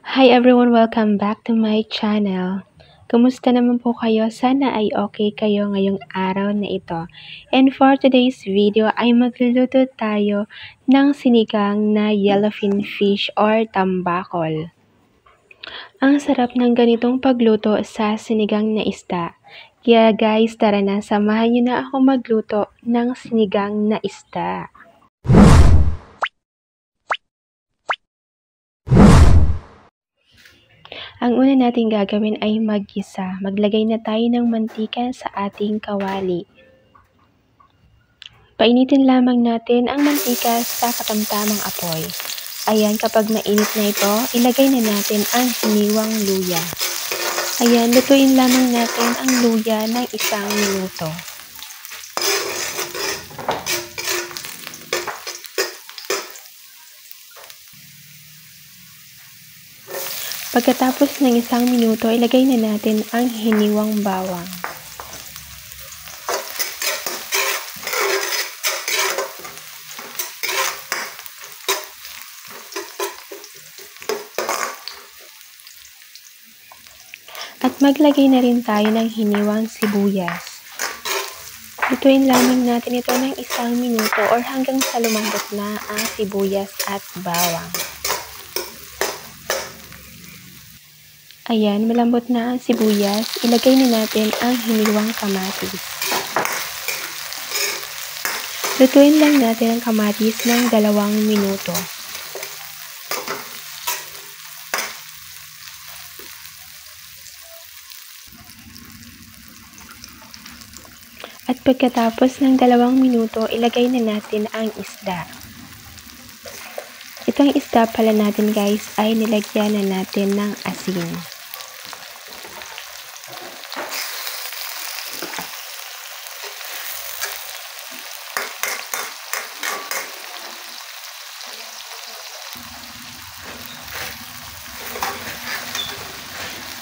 Hi everyone! Welcome back to my channel. Kumusta naman po kayo? Sana ay okay kayo ngayong araw na ito. And for today's video ay magluluto tayo ng sinigang na yellowfin fish or tambakol. Ang sarap ng ganitong pagluto sa sinigang na isda. Kaya guys, tara na, samahan niyo na ako magluto ng sinigang na isda. Ang una nating gagawin ay maggisa. Maglagay na tayo ng mantika sa ating kawali. Painitin lamang natin ang mantika sa katamtamang apoy. Ayan, kapag mainit na ito, ilagay na natin ang hiniwang luya. Ayan, lutuin lamang natin ang luya ng 1 minuto. Pagkatapos ng 1 minuto, ilagay na natin ang hiniwang bawang. At maglagay na rin tayo ng hiniwang sibuyas. Lutuin lamang natin ito ng 1 minuto or hanggang sa lumambot na ang sibuyas at bawang. Ayan, malambot na ang sibuyas, ilagay na natin ang hiniwang kamatis. Lutuin lang natin ang kamatis ng 2 minuto. At pagkatapos ng 2 minuto, ilagay na natin ang isda. Itong isda pala natin guys ay nilagyan na natin ng asin.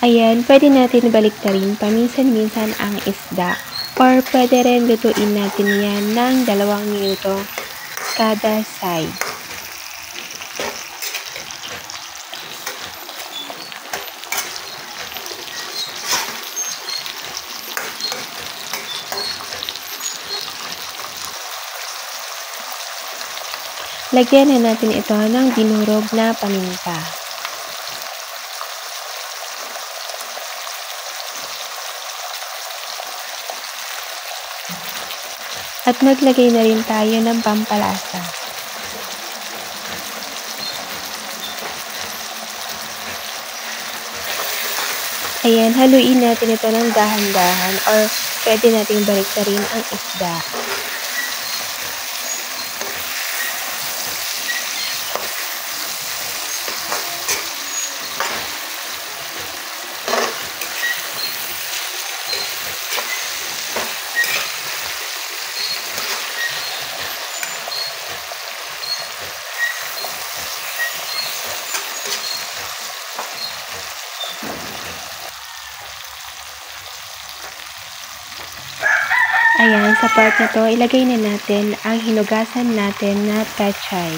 Ayan, pwede natin baliktarin paminsan-minsan ang isda or pwede rin lutuin natin yan ng 2 minuto kada side. Lagyan na natin ito ng dinurog na paminta. At maglagay na rin tayo ng pampalasa. Ayan, haluin natin ito ng dahan-dahan or pwede natin baliktarin ang isda. Ayan, sa part na to, ilagay na natin ang hinugasan natin na pechay.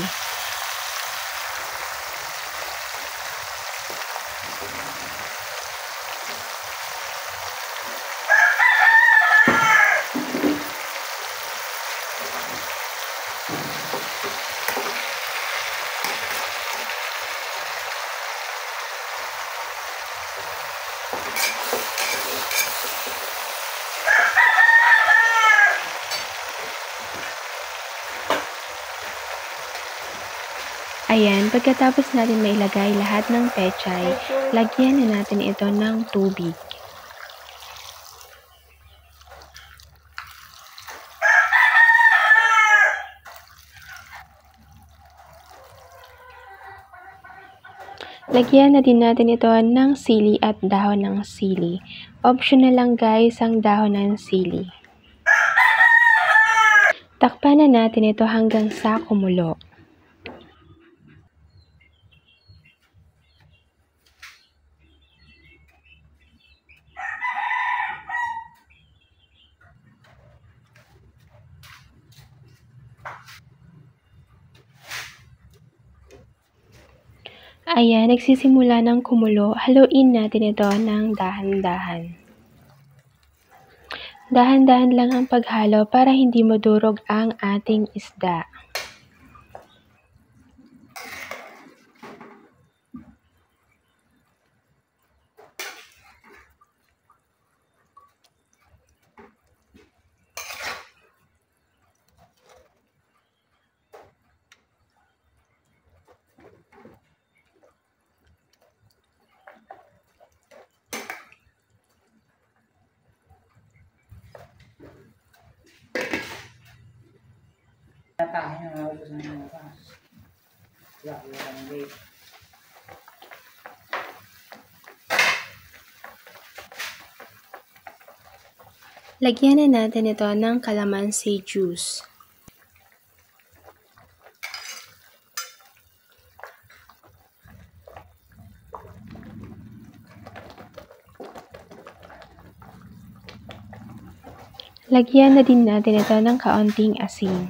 Ayan, pagkatapos natin mailagay lahat ng pechay, lagyan na natin ito ng tubig. Lagyan na din natin ito ng sili at dahon ng sili. Optional lang guys ang dahon ng sili. Takpan na natin ito hanggang sa kumulo. Ayan, nagsisimula ng kumulo. Haluin natin ito ng dahan-dahan. Dahan-dahan lang ang paghalo para hindi madurog ang ating isda. Lagyan na natin ito ng calamansi juice. Lagyan na din natin ito ng kaunting asin.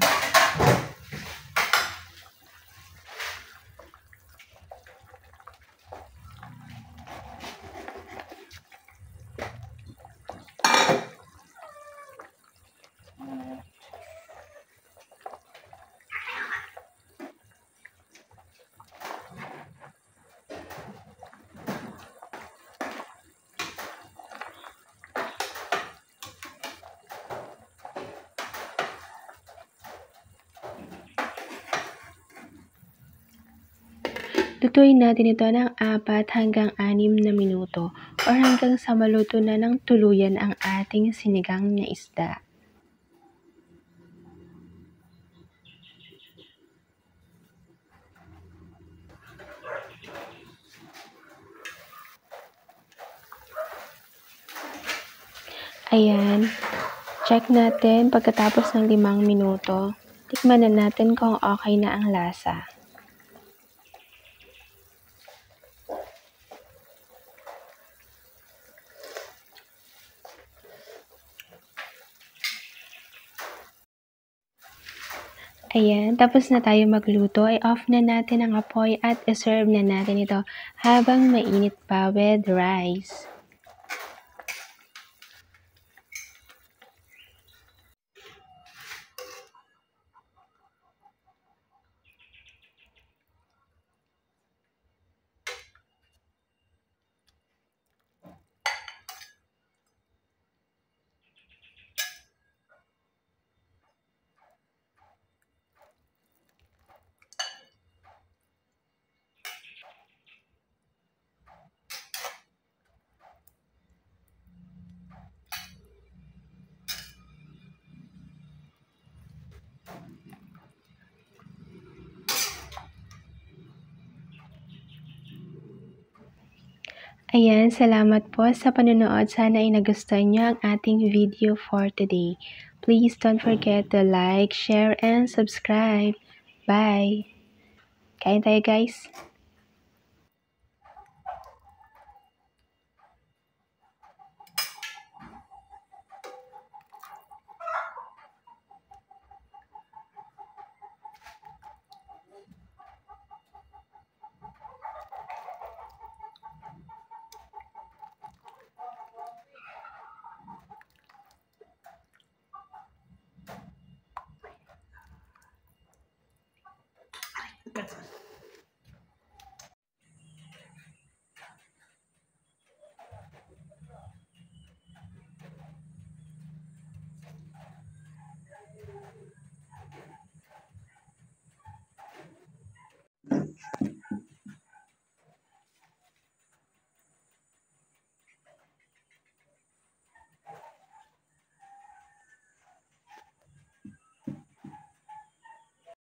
Lutuin natin ito ng 4 hanggang 6 na minuto o hanggang sa maluto na ng tuluyan ang ating sinigang na isda. Ayan, check natin pagkatapos ng 5 minuto. Tikman na natin kung okay na ang lasa. Ayan, tapos na tayo magluto, ay off na natin ang apoy at iserve na natin ito habang mainit pa with rice. Ayan, salamat po sa panonood. Sana ay nagustuhan nyo ang ating video for today. Please don't forget to like, share, and subscribe. Bye! Kain tayo, guys!